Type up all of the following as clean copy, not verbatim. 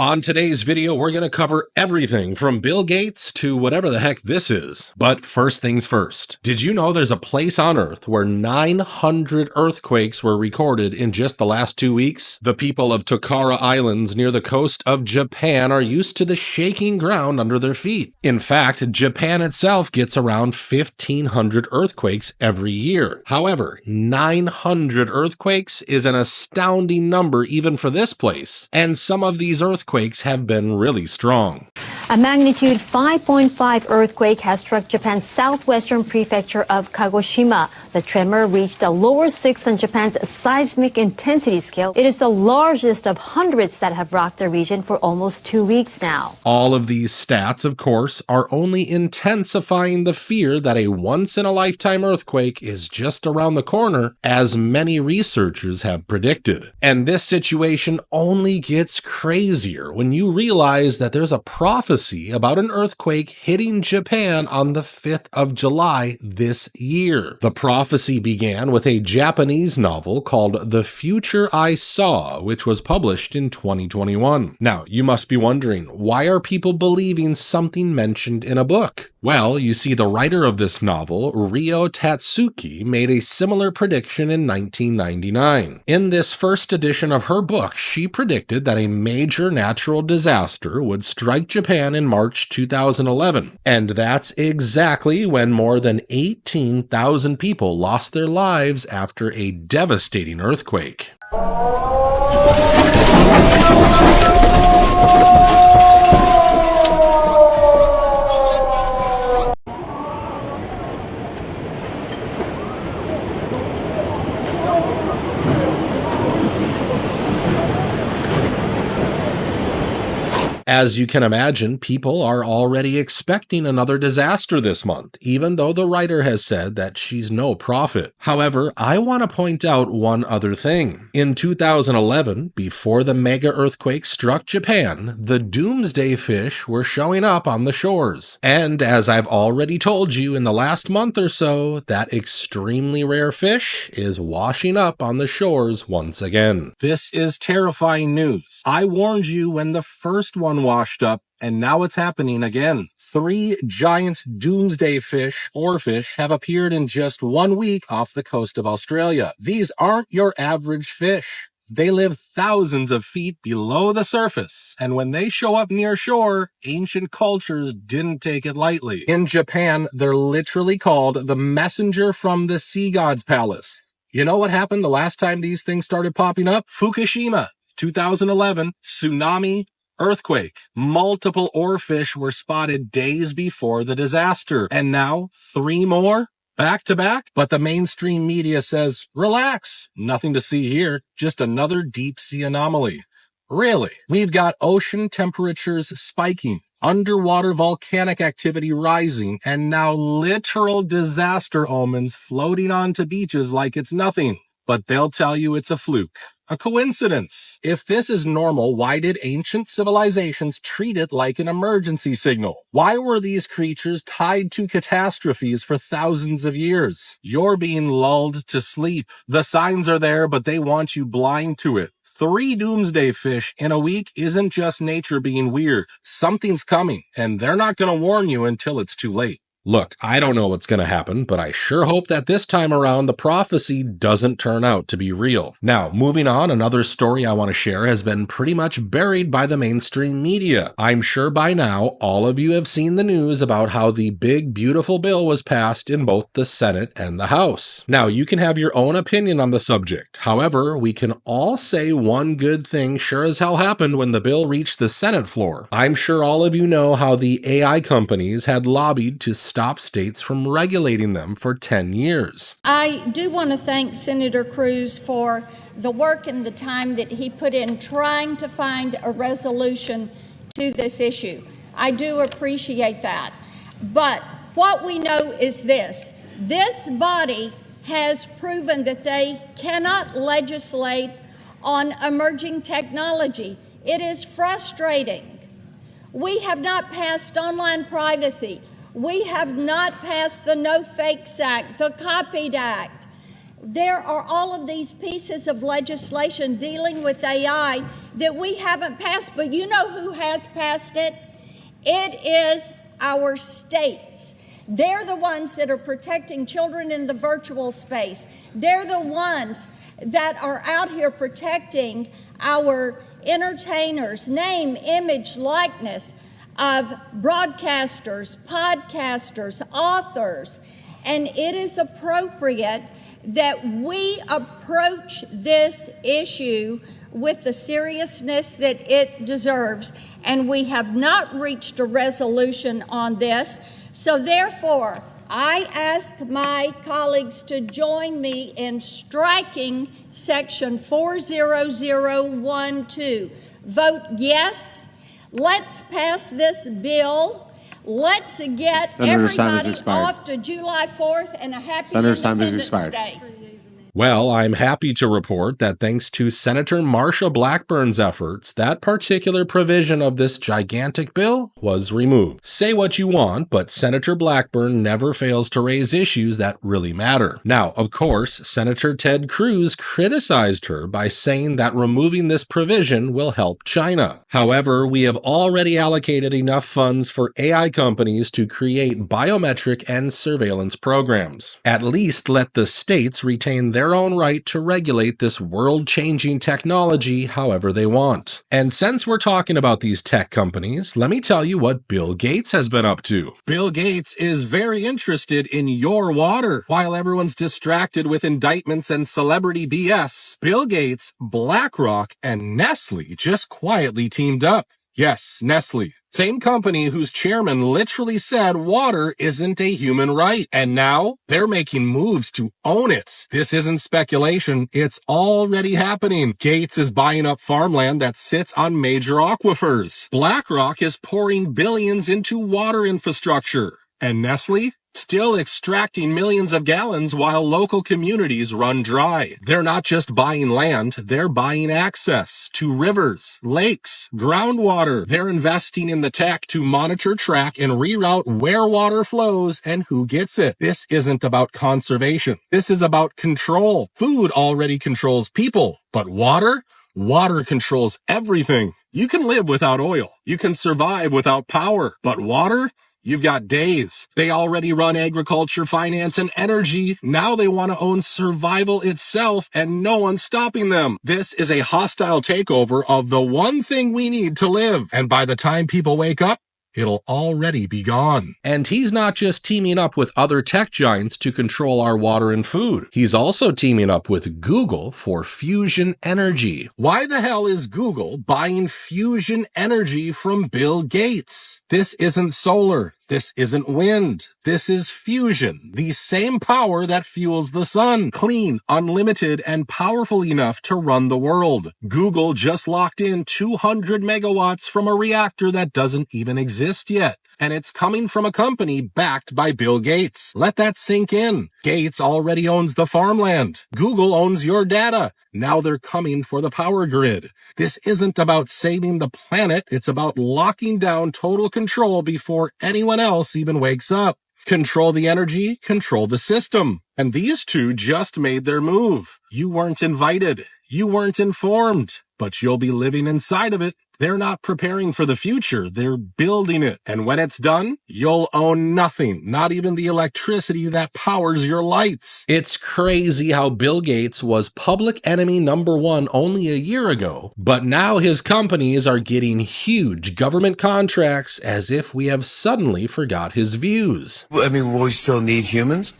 On today's video, we're going to cover everything from Bill Gates to whatever the heck this is. But first things first, did you know there's a place on Earth where 900 earthquakes were recorded in just the last 2 weeks? The people of Tokara Islands near the coast of Japan are used to the shaking ground under their feet. In fact, Japan itself gets around 1,500 earthquakes every year. However, 900 earthquakes is an astounding number even for this place, and some of these earthquakes have been really strong. A magnitude 5.5 earthquake has struck Japan's southwestern prefecture of Kagoshima. The tremor reached a lower 6 on Japan's seismic intensity scale. It is the largest of hundreds that have rocked the region for almost 2 weeks now. All of these stats, of course, are only intensifying the fear that a once-in-a-lifetime earthquake is just around the corner, as many researchers have predicted. And this situation only gets crazier when you realize that there's a prophecy about an earthquake hitting Japan on the 5th of July this year. The prophecy began with a Japanese novel called The Future I Saw, which was published in 2021. Now, you must be wondering, why are people believing something mentioned in a book? Well, you see, the writer of this novel, Ryo Tatsuki, made a similar prediction in 1999. In this first edition of her book, she predicted that a major natural disaster would strike Japan in March 2011. And that's exactly when more than 18,000 people lost their lives after a devastating earthquake. As you can imagine, people are already expecting another disaster this month, even though the writer has said that she's no prophet. However, I want to point out one other thing. In 2011, before the mega earthquake struck Japan, the Doomsday Fish were showing up on the shores. And as I've already told you in the last month or so, that extremely rare fish is washing up on the shores once again. This is terrifying news. I warned you when the first one washed up, and now it's happening again. 3 giant doomsday fish, oarfish, have appeared in just 1 week off the coast of Australia. These aren't your average fish. They live thousands of feet below the surface, and when they show up near shore, ancient cultures didn't take it lightly. In Japan, they're literally called the messenger from the sea god's palace. You know what happened the last time these things started popping up? Fukushima, 2011, tsunami, earthquake. Multiple oarfish were spotted days before the disaster. And now, 3 more? Back to back? But the mainstream media says, relax. Nothing to see here. Just another deep sea anomaly. Really? We've got ocean temperatures spiking, underwater volcanic activity rising, and now literal disaster omens floating onto beaches like it's nothing. But they'll tell you it's a fluke. A coincidence. If this is normal, why did ancient civilizations treat it like an emergency signal? Why were these creatures tied to catastrophes for thousands of years? You're being lulled to sleep. The signs are there, but they want you blind to it. 3 doomsday fish in a week isn't just nature being weird. Something's coming, and they're not going to warn you until it's too late. Look, I don't know what's going to happen, but I sure hope that this time around the prophecy doesn't turn out to be real. Now, moving on, another story I want to share has been pretty much buried by the mainstream media. I'm sure by now all of you have seen the news about how the big, beautiful bill was passed in both the Senate and the House. Now, you can have your own opinion on the subject. However, we can all say one good thing sure as hell happened when the bill reached the Senate floor. I'm sure all of you know how the AI companies had lobbied to stop states from regulating them for 10 years. I do want to thank Senator Cruz for the work and the time that he put in trying to find a resolution to this issue. I do appreciate that. But what we know is this body has proven that they cannot legislate on emerging technology. It is frustrating. We have not passed online privacy. We have not passed the No Fakes Act, the Copied Act. There are all of these pieces of legislation dealing with AI that we haven't passed, but you know who has passed it? It is our states. They're the ones that are protecting children in the virtual space. They're the ones that are out here protecting our entertainers, name, image, likeness of broadcasters, podcasters, authors. And it is appropriate that we approach this issue with the seriousness that it deserves. And we have not reached a resolution on this. So therefore, I ask my colleagues to join me in striking Section 40012. Vote yes. Let's pass this bill. Let's get Senator's time has everybody expired. off to July 4th and a happy Senator's time has Independence expired. Day. Well, I'm happy to report that thanks to Senator Marsha Blackburn's efforts, that particular provision of this gigantic bill was removed. Say what you want, but Senator Blackburn never fails to raise issues that really matter. Now, of course, Senator Ted Cruz criticized her by saying that removing this provision will help China. However, we have already allocated enough funds for AI companies to create biometric and surveillance programs. At least let the states retain their own right to regulate this world-changing technology however they want. And since we're talking about these tech companies, let me tell you what Bill Gates has been up to. Bill Gates is very interested in your water. While everyone's distracted with indictments and celebrity BS, Bill Gates, BlackRock, and Nestle just quietly teamed up. Yes, Nestle. Same company whose chairman literally said water isn't a human right. And now they're making moves to own it. This isn't speculation. It's already happening. Gates is buying up farmland that sits on major aquifers. BlackRock is pouring billions into water infrastructure. And Nestle? Still extracting millions of gallons while local communities run dry. They're not just buying land, they're buying access to rivers, lakes, groundwater. They're investing in the tech to monitor, track, and reroute where water flows and who gets it. This isn't about conservation. This is about control. Food already controls people, but water? Water controls everything. You can live without oil. You can survive without power, but water? You've got days. They already run agriculture, finance, and energy. Now they want to own survival itself, and no one's stopping them. This is a hostile takeover of the one thing we need to live. And by the time people wake up, it'll already be gone. And he's not just teaming up with other tech giants to control our water and food. He's also teaming up with Google for fusion energy. Why the hell is Google buying fusion energy from Bill Gates? This isn't solar. This isn't wind. This is fusion, the same power that fuels the sun. Clean, unlimited, and powerful enough to run the world. Google just locked in 200 megawatts from a reactor that doesn't even exist yet. And it's coming from a company backed by Bill Gates. Let that sink in. Gates already owns the farmland. Google owns your data. Now they're coming for the power grid. This isn't about saving the planet. It's about locking down total control before anyone else even wakes up. Control the energy, control the system. And these two just made their move. You weren't invited. You weren't informed. But you'll be living inside of it. They're not preparing for the future. They're building it. And when it's done, you'll own nothing, not even the electricity that powers your lights. It's crazy how Bill Gates was public enemy number one only a year ago, but now his companies are getting huge government contracts as if we have suddenly forgot his views. I mean, will we still need humans?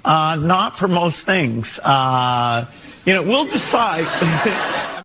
Not for most things. We'll decide.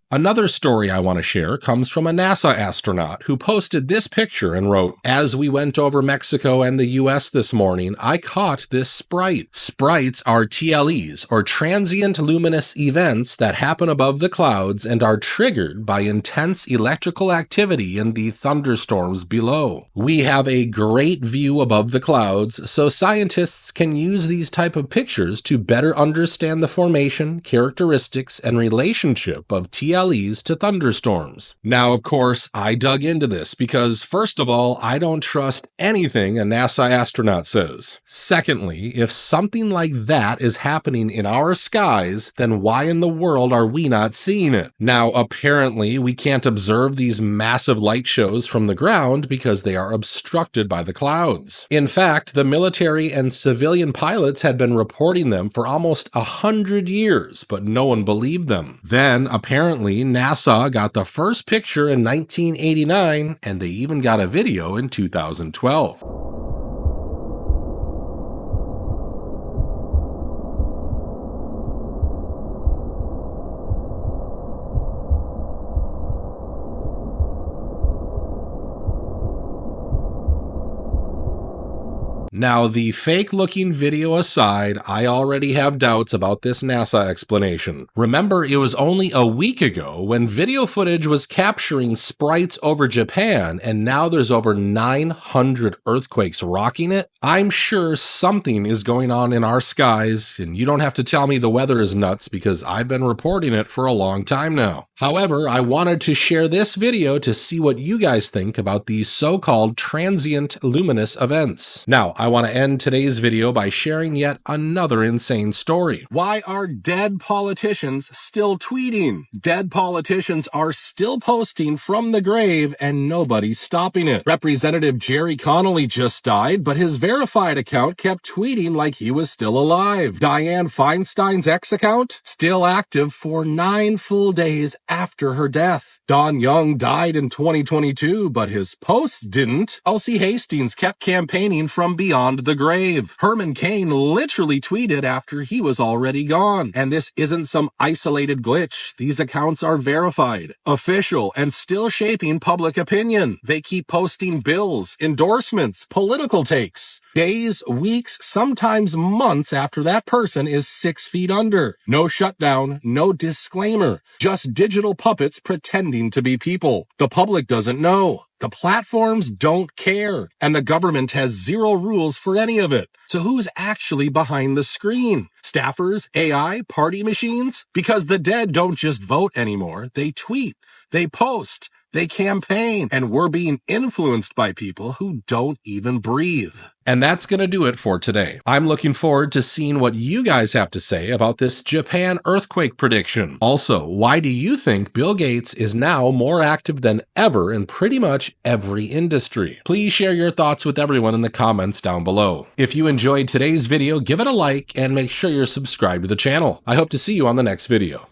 Another story I want to share comes from a NASA astronaut who posted this picture and wrote, "As we went over Mexico and the US this morning, I caught this sprite. Sprites are TLEs, or transient luminous events that happen above the clouds and are triggered by intense electrical activity in the thunderstorms below. We have a great view above the clouds, so scientists can use these type of pictures to better understand the formation, characteristics, and relationship of TLEs bellies to thunderstorms. Now, of course, I dug into this because, first of all, I don't trust anything a NASA astronaut says. Secondly, if something like that is happening in our skies, then why in the world are we not seeing it? Now, apparently, we can't observe these massive light shows from the ground because they are obstructed by the clouds. In fact, the military and civilian pilots had been reporting them for almost 100 years, but no one believed them. Then, apparently, NASA got the first picture in 1989, and they even got a video in 2012. Now, the fake-looking video aside, I already have doubts about this NASA explanation. Remember, it was only a week ago when video footage was capturing Sprites over Japan, and now there's over 900 earthquakes rocking it. I'm sure something is going on in our skies, and you don't have to tell me the weather is nuts because I've been reporting it for a long time now. However, I wanted to share this video to see what you guys think about these so-called transient luminous events. Now, I want to end today's video by sharing yet another insane story. Why are dead politicians still tweeting? Dead politicians are still posting from the grave and nobody's stopping it. Representative Jerry Connolly just died, but his verified account kept tweeting like he was still alive. Dianne Feinstein's X account still active for 9 full days after her death. Don Young died in 2022, but his posts didn't. Elsie Hastings kept campaigning from beyond the grave. Herman Cain literally tweeted after he was already gone. And this isn't some isolated glitch. These accounts are verified, official, and still shaping public opinion. They keep posting bills, endorsements, political takes. Days, weeks, sometimes months after that person is 6 feet under. No shutdown, no disclaimer. Just digital puppets pretending to be people. The public doesn't know. The platforms don't care. And the government has zero rules for any of it. So who's actually behind the screen? Staffers, AI, party machines? Because the dead don't just vote anymore. They tweet. They post. They campaign, and we're being influenced by people who don't even breathe. And that's going to do it for today. I'm looking forward to seeing what you guys have to say about this Japan earthquake prediction. Also, why do you think Bill Gates is now more active than ever in pretty much every industry? Please share your thoughts with everyone in the comments down below. If you enjoyed today's video, give it a like and make sure you're subscribed to the channel. I hope to see you on the next video.